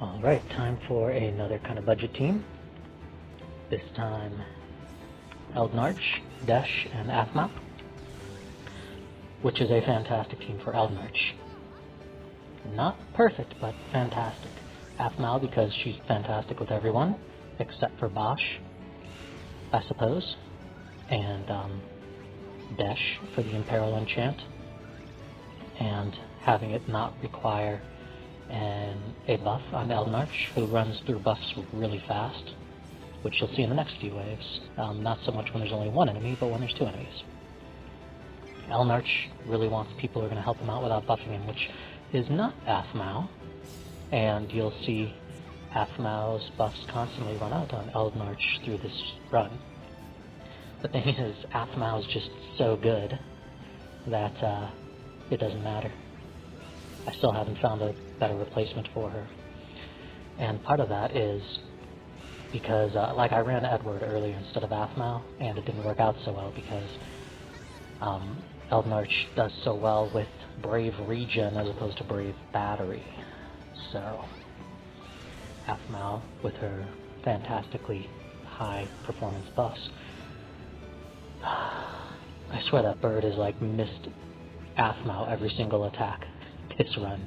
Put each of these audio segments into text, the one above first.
Alright, time for another kind of budget team. This time, Eald'Narche, Desch, and Aphmau, which is a fantastic team for Eald'Narche. Not perfect, but fantastic. Aphmau because she's fantastic with everyone, except for Bosch, I suppose, and Desch for the imperal enchant, and having it not require a buff on Eald'Narche, who runs through buffs really fast, which you'll see in the next few waves. Not so much when there's only one enemy, but when there's two enemies. Eald'Narche really wants people who are going to help him out without buffing him, which is not Aphmau, and you'll see Aphmau's buffs constantly run out on Eald'Narche through this run. The thing is, Aphmau's just so good that it doesn't matter. I still haven't found a better replacement for her. And part of that is because, like, I ran Edward earlier instead of Aphmau, and it didn't work out so well because Eald'Narche does so well with Brave Regen as opposed to Brave Battery. So, Aphmau, with her fantastically high performance buffs, I swear that bird has, like, missed Aphmau every single attack this run,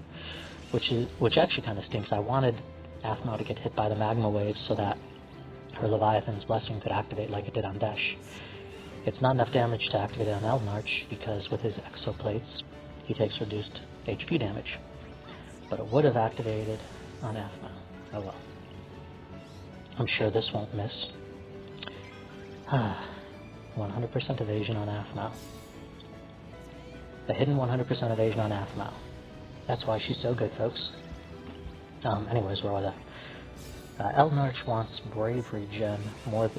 which actually kind of stinks. I wanted Aphmau to get hit by the magma waves so that her Leviathan's Blessing could activate like it did on Desch. It's not enough damage to activate it on Eald'Narche because with his exoplates he takes reduced HP damage, but it would have activated on Aphmau. Oh well. I'm sure this won't miss. 100% evasion on Aphmau. The hidden 100% evasion on Aphmau. That's why she's so good, folks. Anyways, where was I? Eald'Narche wants Brave Regen more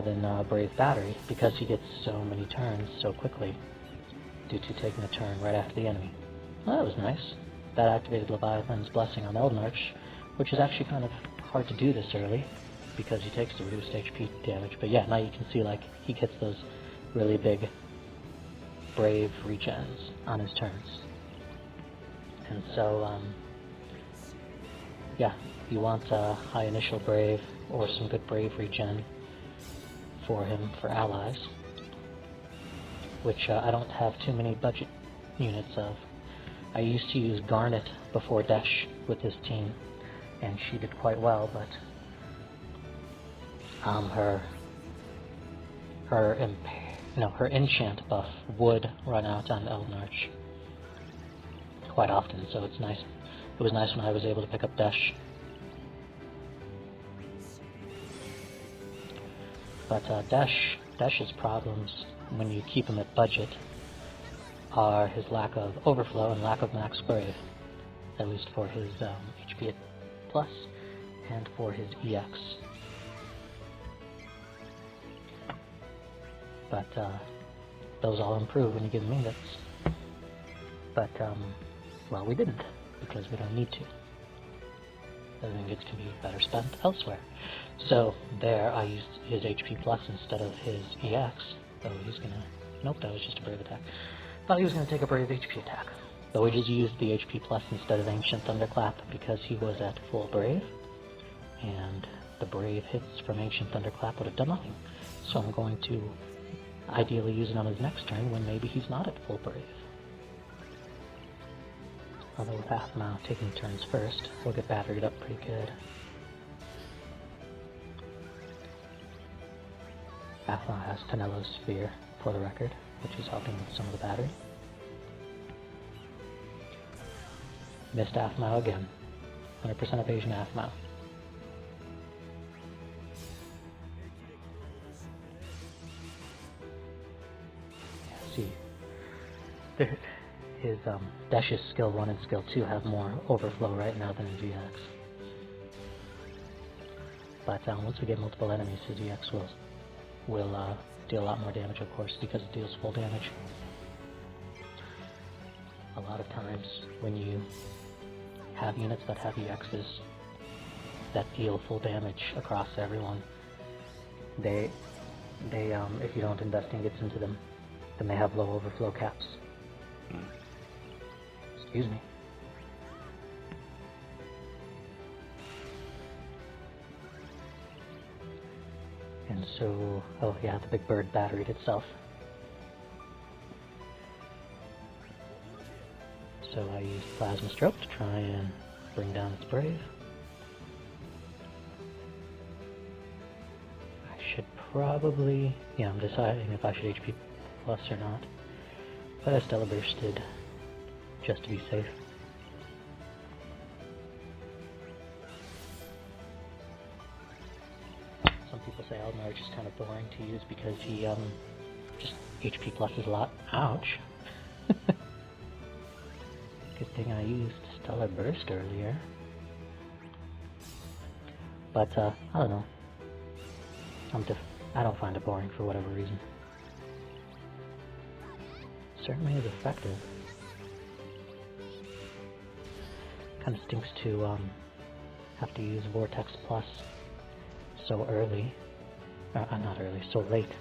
than Brave Battery because he gets so many turns so quickly due to taking a turn right after the enemy. Well, that was nice. That activated Leviathan's Blessing on Eald'Narche, which is actually kind of hard to do this early because he takes the reduced HP damage. But yeah, now you can see, like, he gets those really big Brave Regens on his turns. And so, yeah, you want a high initial Brave or some good Brave Regen for him for allies, which I don't have too many budget units of. I used to use Garnet before Desch with this team, and she did quite well, but her enchant buff would run out on Eald'Narche quite often, so it's nice. It was nice when I was able to pick up Desch. But Desch's problems when you keep him at budget are his lack of overflow and lack of max Brave, at least for his HP plus and for his EX. But those all improve when you give him Ingots. But well, we didn't, because we don't need to. Those Ingots can be better spent elsewhere. So there, I used his HP plus instead of his EX. So he's gonna... Nope, that was just a Brave attack. Thought he was gonna take a Brave HP attack. But we just used the HP plus instead of Ancient Thunderclap because he was at full Brave, and the Brave hits from Ancient Thunderclap would have done nothing. So I'm going to ideally use it on his next turn when maybe he's not at full Brave. Although with Aphmau taking turns first, we'll get batteried up pretty good. Aphmau has Penelo's Sphere, for the record, which is helping with some of the battery. Missed Aphmau again. 100% evasion Aphmau. See, his Desch's skill 1 and skill 2 have more overflow right now than his EX. But once we get multiple enemies, his EX will deal a lot more damage, of course, because it deals full damage. A lot of times when you have units that have EXs that deal full damage across everyone, they if you don't invest Ingots into them, then they have low overflow caps. Excuse me. And so, oh yeah, the big bird batteried itself. So I used Plasma Stroke to try and bring down its Brave. I should probably, yeah, I'm deciding if I should HP plus or not. But I Stellar Bursted just to be safe. Some people say Eald'Narche is kind of boring to use because he just HP pluses a lot. Ouch! Good thing I used Stellar Burst earlier. But I don't know. I don't find it boring for whatever reason. Certainly is effective. Kind of stinks to have to use Vortex Plus so early, not early, so late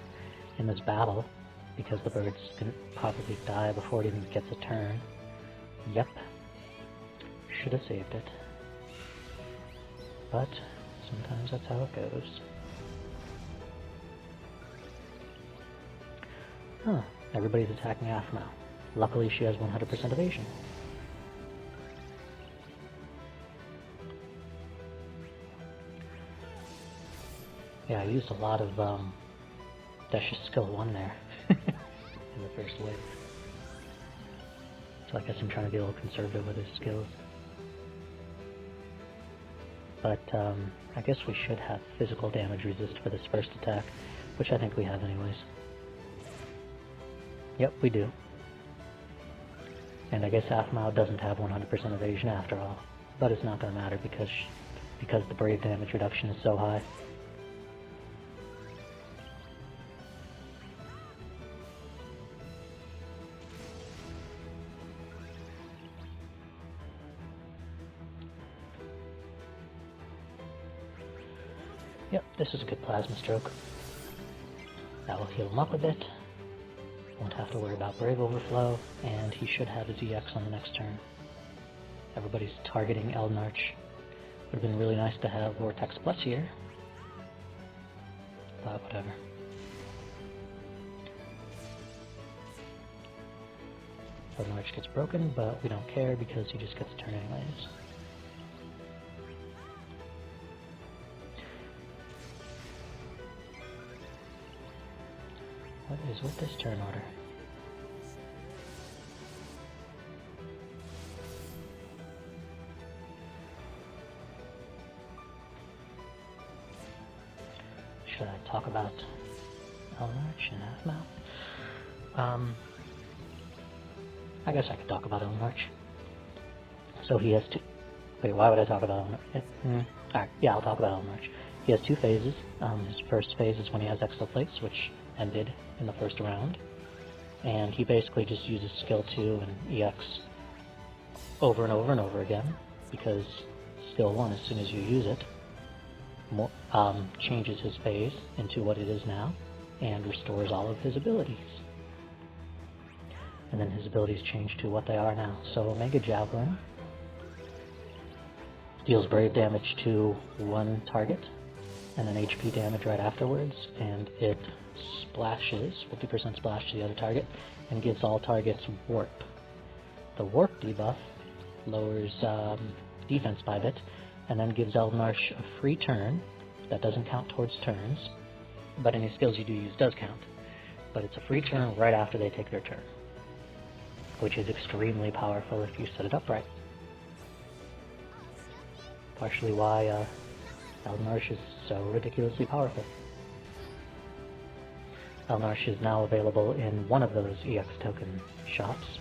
in this battle, because the bird's gonna probably die before it even gets a turn. Yep, should have saved it. But sometimes that's how it goes. Huh, everybody's attacking Aphmau. Luckily she has 100% evasion. Yeah, I used a lot of Desch's skill 1 there in the first wave. So I guess I'm trying to be a little conservative with his skills. But I guess we should have physical damage resist for this first attack, which I think we have anyways. Yep, we do. And I guess Aphmau doesn't have 100% evasion after all, but it's not going to matter because the Brave damage reduction is so high. Yep, this is a good Plasma Stroke. That will heal him up a bit. Won't have to worry about Brave Overflow, and he should have his EX on the next turn. Everybody's targeting Eald'Narche. Would have been really nice to have Vortex Plus here, but whatever. Eald'Narche gets broken, but we don't care because he just gets a turn anyways. What is with this turn order? Should I talk about Eald'Narche and Aphmau? I guess I could talk about Eald'Narche. So he has two... Wait, why would I talk about Eald'Narche? Alright, yeah, I'll talk about Eald'Narche. He has two phases. His first phase is when he has Exo Plates, which ended in the first round, and he basically just uses skill 2 and EX over and over and over again, because skill 1, as soon as you use it, changes his phase into what it is now, and restores all of his abilities. And then his abilities change to what they are now. So Mega Javelin deals Brave damage to one target, and then HP damage right afterwards, and it splashes, 50% splash to the other target, and gives all targets Warp. The Warp debuff lowers defense by a bit, and then gives Eald'Narche a free turn that doesn't count towards turns, but any skills you do use does count. But it's a free turn right after they take their turn, which is extremely powerful if you set it up right. Partially why Eald'Narche is so ridiculously powerful. Eald'Narche is now available in one of those EX token shops,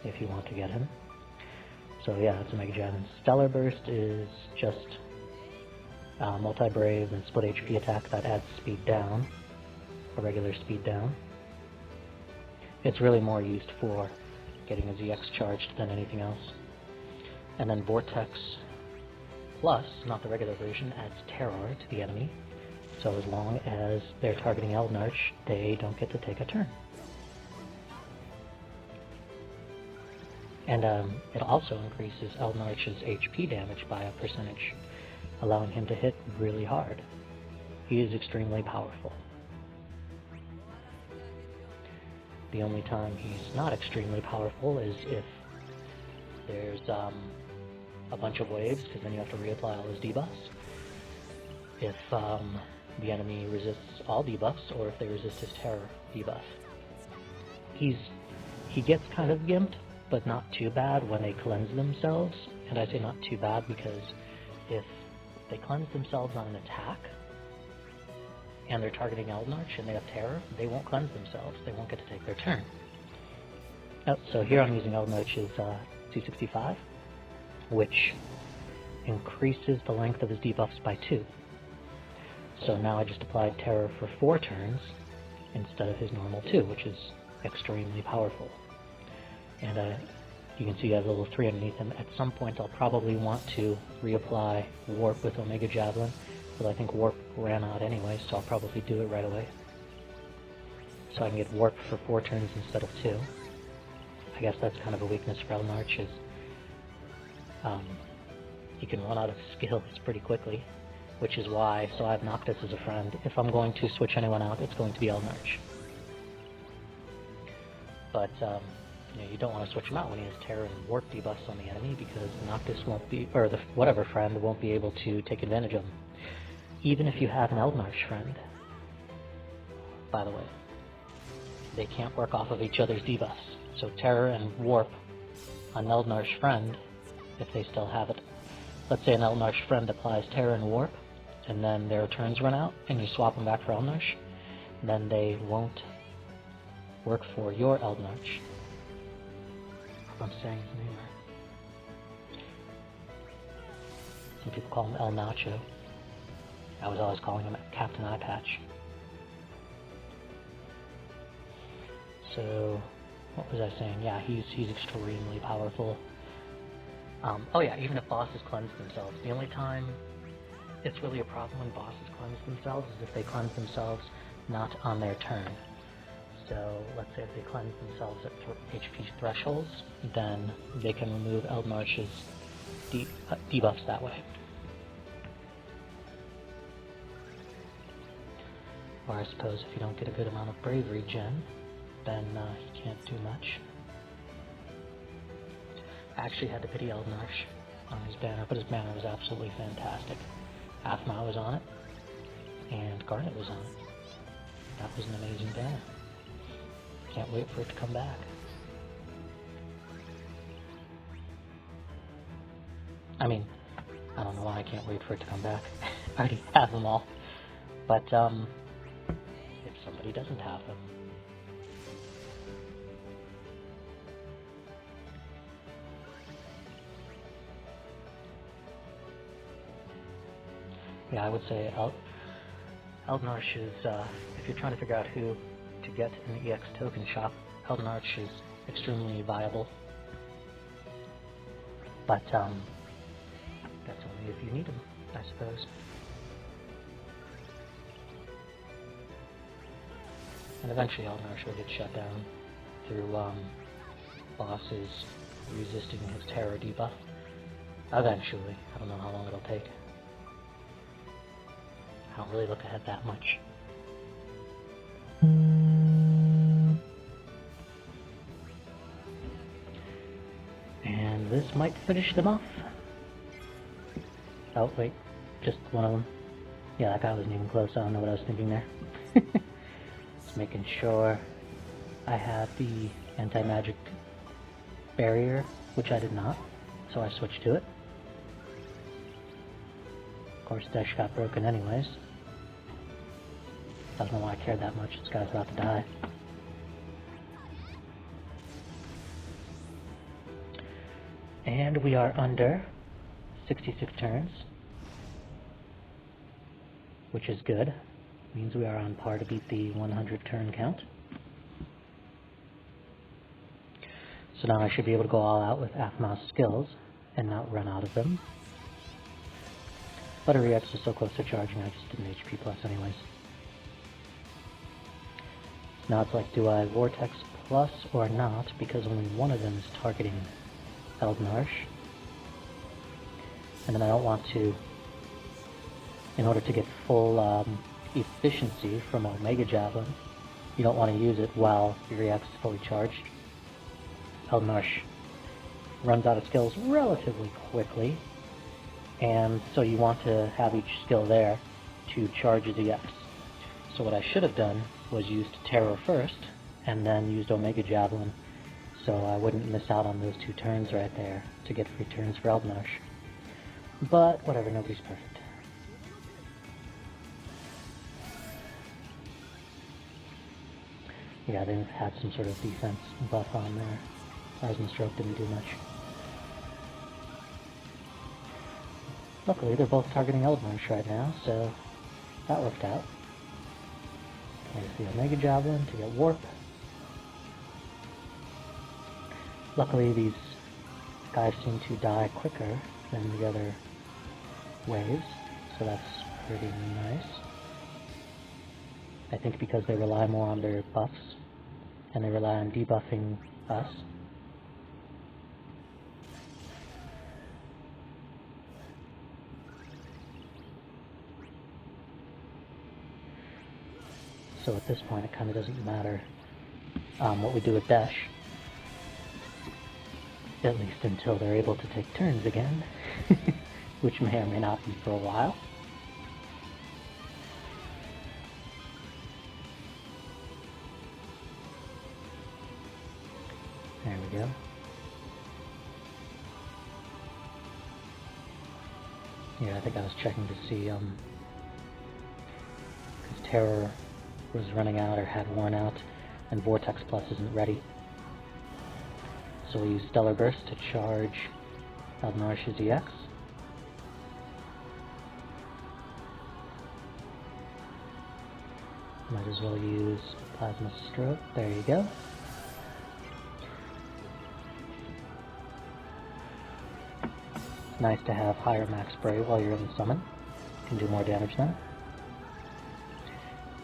if you want to get him. So yeah, it's a Mega Javelin. Stellar Burst is just multi-brave and split HP attack that adds speed down, or regular speed down. It's really more used for getting his EX charged than anything else. And then Vortex Plus, not the regular version, adds terror to the enemy. So as long as they're targeting Eald'Narche, they don't get to take a turn. And it also increases Eald'Narche's HP damage by a percentage, allowing him to hit really hard. he is extremely powerful. The only time he's not extremely powerful is if there's a bunch of waves, because then you have to reapply all his debuffs. If the enemy resists all debuffs, or if they resist his terror debuff. He gets kind of gimped, but not too bad when they cleanse themselves. And I say not too bad because if they cleanse themselves on an attack, and they're targeting Eald'Narche and they have terror, they won't cleanse themselves. They won't get to take their turn. Oh, so here I'm using Eald'Narche's 265, which increases the length of his debuffs by 2. So now I just applied terror for 4 turns instead of his normal 2, which is extremely powerful. And you can see I have a little 3 underneath him. At some point I'll probably want to reapply Warp with Omega Javelin, but I think Warp ran out anyway, so I'll probably do it right away. So I can get Warp for 4 turns instead of 2. I guess that's kind of a weakness for Eald'Narche, is he can run out of skills pretty quickly, which is why, so I have Noctis as a friend. If I'm going to switch anyone out, it's going to be Eald'Narche. But, you don't want to switch him out when he has Terror and Warp debuffs on the enemy, because Noctis won't be, or the whatever friend won't be able to take advantage of him. Even if you have an Eald'Narche friend, by the way, they can't work off of each other's debuffs. So Terror and Warp on Eald'Narche friend, if they still have it. Let's say an Eald'Narche friend applies Terror and Warp, and then their turns run out, and you swap them back for Eald'Narche, then they won't work for your Eald'Narche. If I'm saying his name right. Some people call him El Nacho. I was always calling him Captain Eye Patch. So, what was I saying? Yeah, he's extremely powerful. Oh yeah, even if bosses cleanse themselves. The only time it's really a problem when bosses cleanse themselves is if they cleanse themselves not on their turn. So, let's say if they cleanse themselves at HP thresholds, then they can remove Eald'Narche's debuffs that way. Or I suppose if you don't get a good amount of bravery gen, then he can't do much. I actually had to pity Eald'Narche on his banner, but his banner was absolutely fantastic. Aphmau was on it, and Garnet was on it. That was an amazing banner. Can't wait for it to come back. I mean, I don't know why I can't wait for it to come back. I already have them all. But, if somebody doesn't have them. Yeah, I would say Eald'Narche is, if you're trying to figure out who to get in the EX token shop, Eald'Narche is extremely viable. But, that's only if you need them, I suppose. And eventually Eald'Narche will get shut down through, bosses resisting his terror debuff. Eventually. I don't know how long it'll take. I don't really look ahead that much. And this might finish them off. Oh, wait. Just one of them. Yeah, that guy wasn't even close. I don't know what I was thinking there. Just making sure I had the anti-magic barrier, which I did not, so I switched to it. Of course, Desch got broken anyways. Doesn't know why I cared that much. This guy's about to die. And we are under 66 turns, which is good. Means we are on par to beat the 100 turn count. So now I should be able to go all out with Aphmau's skills and not run out of them. But her EX was so close to charging, I just did an HP plus anyways. Now it's like, do I Vortex plus or not, because only one of them is targeting Eald'Narche. And then I don't want to, in order to get full efficiency from Omega Javelin. You don't want to use it while your EX is fully charged. Eald'Narche runs out of skills relatively quickly, and so you want to have each skill there to charge his EX. So what I should have done was used Terror first, and then used Omega Javelin, so I wouldn't miss out on those 2 turns right there to get free turns for Eald'Narche. But whatever, nobody's perfect. Yeah, they've had some sort of defense buff on there. Plasma Stroke didn't do much. Luckily, they're both targeting Eald'Narche right now, so that worked out. There's the Omega Javelin to get Warp. Luckily, these guys seem to die quicker than the other waves, so that's pretty nice. I think because they rely more on their buffs, and they rely on debuffing us. So at this point, it kind of doesn't matter what we do with Desch, at least until they're able to take turns again, which may or may not be for a while. There we go. Yeah, I think I was checking to see, because Terror was running out or had worn out, and Vortex Plus isn't ready. So we use Stellar Burst to charge Eald'Narche's EX. Might as well use Plasma Stroke. There you go. It's nice to have higher max Brave while you're in the summon. You can do more damage then.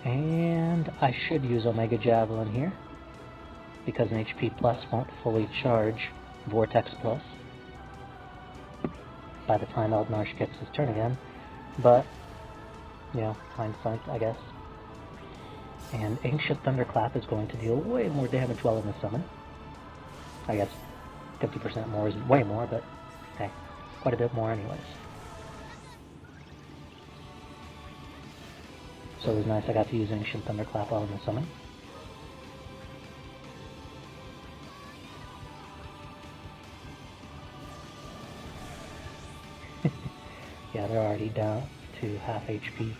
And I should use Omega Javelin here, because an HP Plus won't fully charge Vortex Plus by the time Eald'Narche gets his turn again, but, you know, hindsight, I guess. And Ancient Thunderclap is going to deal way more damage while in the summon. I guess 50% more isn't way more, but hey, quite a bit more anyways. So it was nice I got to use Ancient Thunderclap while in the summon. Yeah, they're already down to half HP.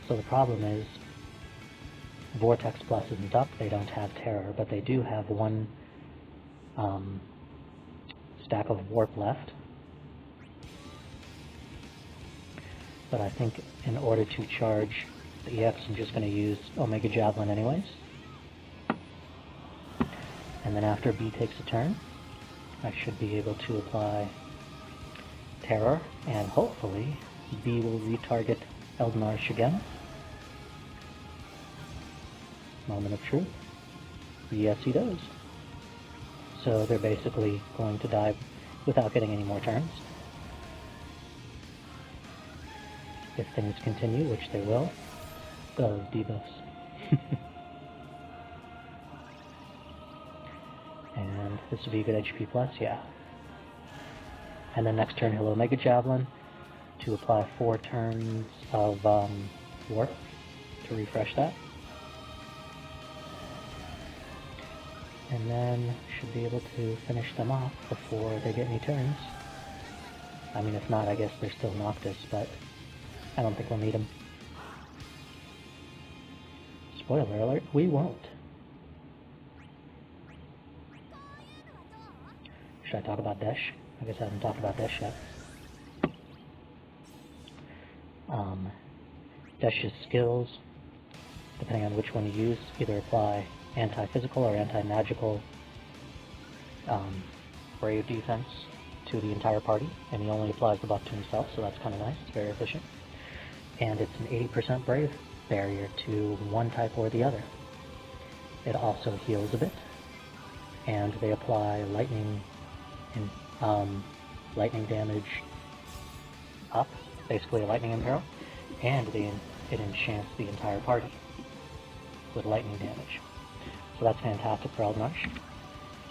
So the problem is, Vortex Plus isn't up, they don't have Terror, but they do have one stack of Warp left. But I think in order to charge the EX, I'm just going to use Omega Javelin anyways. And then after B takes a turn, I should be able to apply Terror, and hopefully B will retarget Eald'Narche again. Moment of truth. Yes, he does. So they're basically going to die without getting any more turns. If things continue, which they will. Those debuffs. And this will be a good HP plus, yeah. And then next turn he'll Omega Javelin to apply 4 turns of Warp to refresh that. And then should be able to finish them off before they get any turns. I mean, if not, I guess they're still Noctis, but I don't think we'll need them. Spoiler alert, we won't. Should I talk about Desch? I guess I haven't talked about Desch yet. Desch's skills, depending on which one you use, either apply anti-physical or anti-magical Brave defense to the entire party, and he only applies the buff to himself, so that's kind of nice. It's very efficient. And it's an 80% Brave barrier to one type or the other. It also heals a bit, and they apply lightning lightning damage up, basically a lightning imperil, and it enchants the entire party with lightning damage. So that's fantastic for Eald'Narche,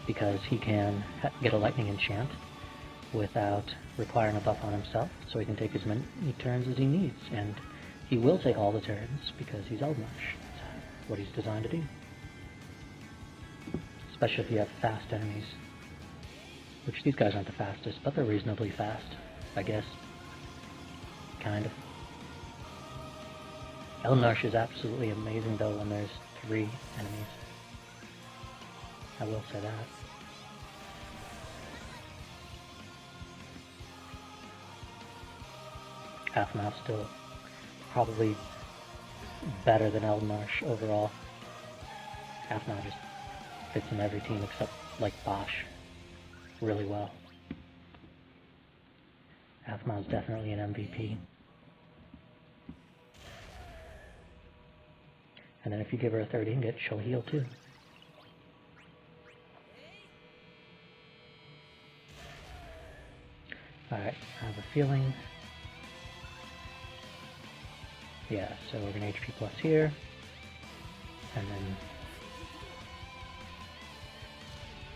because he can get a lightning enchant without requiring a buff on himself, so he can take as many turns as he needs, and he will take all the turns because he's Eald'Narche. That's what he's designed to do. Especially if you have fast enemies. Which these guys aren't the fastest, but they're reasonably fast, I guess. Kind of. Eald'Narche is absolutely amazing though when there's 3 enemies. I will say that. Aphmau still probably better than Eald'Narche overall. Aphmau just fits in every team except like Bosch really well. Aphmau's definitely an MVP. And then if you give her a 3rd ingot, she'll heal too. Alright, I have a feeling. Yeah, so we're going to HP plus here. And then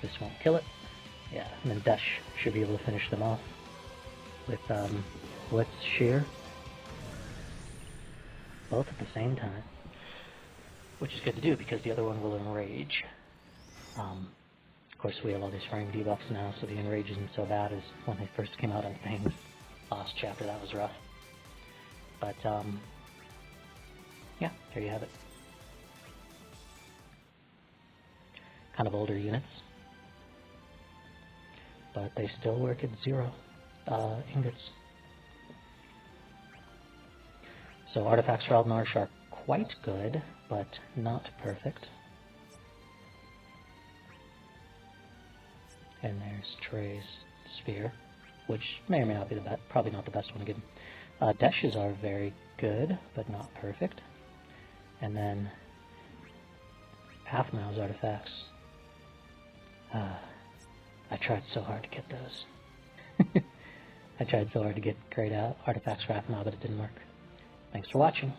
this won't kill it. Yeah, and then Desch should be able to finish them off with Blitz Shear. Both at the same time. Which is good to do because the other one will enrage. Of course we have all these frame debuffs now, so the enrage isn't so bad as when they first came out on things. Last chapter, that was rough. But yeah, there you have it. Kind of older units. But they still work at 0 ingots. So artifacts for Eald'Narche are quite good, but not perfect. And there's Trey's Sphere, which may or may not be the best, probably not the best one to give him. Desch's are very good, but not perfect. And then Aphmau's artifacts. I tried so hard to get those. I tried so hard to get great artifacts for Aphmau, but it didn't work. Thanks for watching.